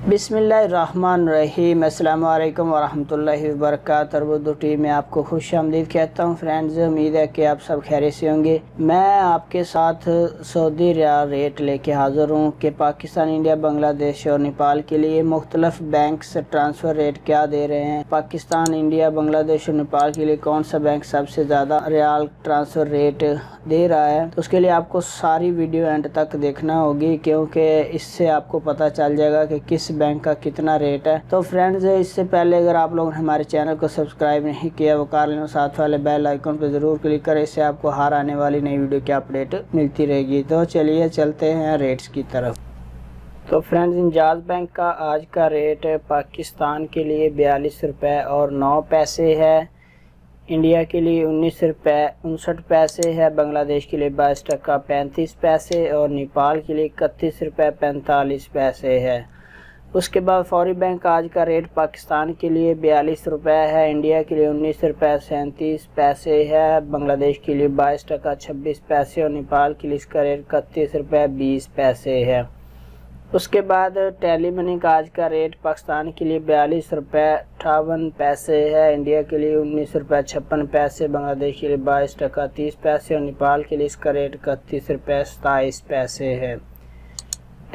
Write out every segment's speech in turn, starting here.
बिस्मिल्लाहिर्रहमानिर्रहीम। अस्सलाम वालेकुम वरहमतुल्लाहि वबरकातुहू। उर्दू टीम में आपको खुश आमदीद कहता हूँ। फ्रेंड्स, उम्मीद है कि आप सब खैरियत से होंगे। मैं आपके साथ सऊदी रियाल रेट लेके हाज़िर हूँ कि पाकिस्तान, इंडिया, बांग्लादेश और नेपाल के लिए मुख्तलिफ बैंक से ट्रांसफ़र रेट क्या दे रहे हैं। पाकिस्तान, इंडिया, बांग्लादेश और नेपाल के लिए कौन सा बैंक सबसे ज़्यादा रियाल ट्रांसफ़र रेट दे रहा है, तो उसके लिए आपको सारी वीडियो एंड तक देखना होगी, क्योंकि इससे आपको पता चल जाएगा कि किस बैंक का कितना रेट है। तो फ्रेंड्स, इससे पहले अगर आप लोगों ने हमारे चैनल को सब्सक्राइब नहीं किया वो कर लें, साथ वाले बेल आइकन पर ज़रूर क्लिक करें। इससे आपको हर आने वाली नई वीडियो की अपडेट मिलती रहेगी। तो चलिए चलते हैं रेट्स की तरफ। तो फ्रेंड्स, इंजाज बैंक का आज का रेट पाकिस्तान के लिए 42 रुपये और 9 पैसे है, इंडिया के लिए 19 रुपये 59 पैसे है, बांग्लादेश के लिए 22 टका 35 पैसे और नेपाल के लिए 31 रुपये 45 पैसे है। उसके बाद फौरी बैंक आज का रेट पाकिस्तान के लिए 42 रुपये है, इंडिया के लिए 19 रुपये 37 पैसे है, बांग्लादेश के लिए 22 टका 26 पैसे और नेपाल के लिए इसका रेट 31 रुपये 20 पैसे है। उसके बाद टेली मनी का आज का रेट पाकिस्तान के लिए 42 रुपये 58 पैसे है, इंडिया के लिए 19 रुपये 56 पैसे, बांग्लादेश के लिए 22 टका 30 पैसे और नेपाल के लिए इसका रेट 31 रुपये 27 पैसे है।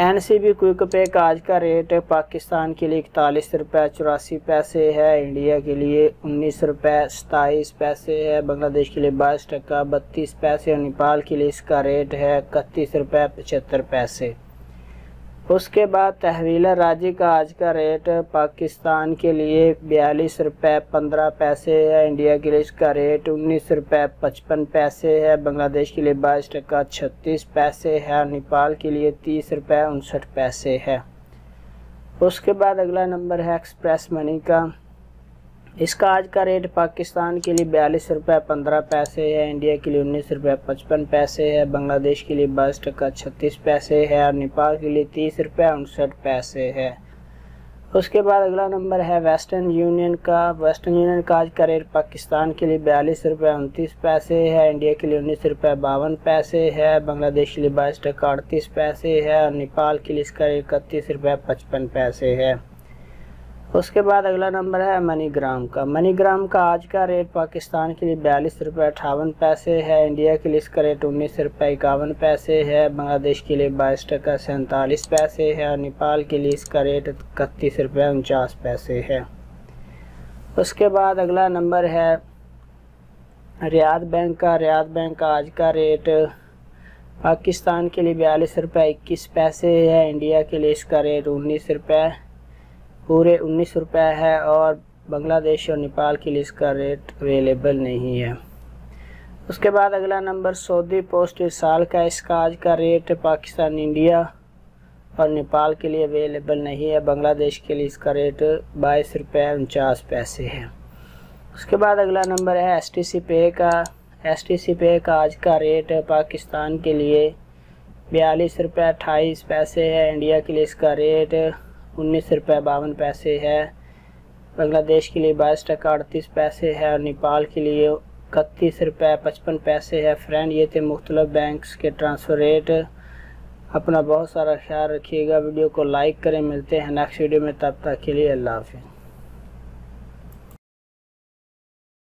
NCB क्विक पे का आज का रेट पाकिस्तान के लिए 41 रुपये 84 पैसे है, इंडिया के लिए 19 रुपये 27 पैसे है, बांग्लादेश के लिए 22 टका 32 पैसे और नेपाल के लिए इसका रेट है 31 रुपये 75 पैसे। उसके बाद तहवीला राजी का आज का रेट पाकिस्तान के लिए 42 रुपये 15 पैसे है, इंडिया के लिए इसका रेट 19 रुपये 55 पैसे है, बांग्लादेश के लिए 22 टका 36 पैसे है और नेपाल के लिए 30 रुपये 59 पैसे है। उसके बाद अगला नंबर है एक्सप्रेस मनी का। इसका आज का रेट पाकिस्तान के लिए 42 रुपये 15 पैसे है, इंडिया के लिए 19 रुपये 55 पैसे है, बांग्लादेश के लिए 22 टका 36 पैसे है और नेपाल के लिए 30 रुपये 59 पैसे है। उसके बाद अगला नंबर है वेस्टर्न यूनियन का। वेस्टर्न यूनियन का आज का रेट पाकिस्तान के लिए 42 रुपये 29 पैसे है, इंडिया के लिए 19 रुपये 52 पैसे है, बांग्लादेश के लिए 22 टका 38 पैसे है और नेपाल के लिए इसका रेट 31 रुपये 55 पैसे है। उसके बाद अगला नंबर है मनीग्राम का। मनीग्राम का आज का रेट पाकिस्तान के लिए 42 रुपये 58 पैसे है, इंडिया के लिए इसका रेट 19 रुपये 51 पैसे है, बांग्लादेश के लिए 22 टका 47 पैसे है और नेपाल के लिए इसका रेट 31 रुपये 49 पैसे है। उसके बाद अगला नंबर है रियाद बैंक का। रियाद बैंक का आज का रेट पाकिस्तान के लिए 42 रुपये 21 पैसे है, इंडिया के लिए इसका रेट 19 रुपये पूरे 19 रुपये है और बांग्लादेश और नेपाल के लिए इसका रेट अवेलेबल नहीं है। उसके बाद अगला नंबर सऊदी पोस्ट इरसाल का। इसका आज का रेट पाकिस्तान, इंडिया और नेपाल के लिए अवेलेबल नहीं है, बांग्लादेश के लिए इसका रेट 22 रुपये 49 पैसे है। उसके बाद अगला नंबर है STC पे का। STC पे का आज का रेट पाकिस्तान के लिए 42 रुपये 28 पैसे है, इंडिया के लिए इसका रेट 19 रुपये 52 पैसे है, बांग्लादेश के लिए 22 टका 38 पैसे है और नेपाल के लिए 31 रुपये 55 पैसे है। फ्रेंड, ये थे मुख्तलिफ बैंक्स के ट्रांसफ़र रेट। अपना बहुत सारा ख्याल रखिएगा, वीडियो को लाइक करें। मिलते हैं नेक्स्ट वीडियो में, तब तक के लिए अल्लाह हाफ़िज़।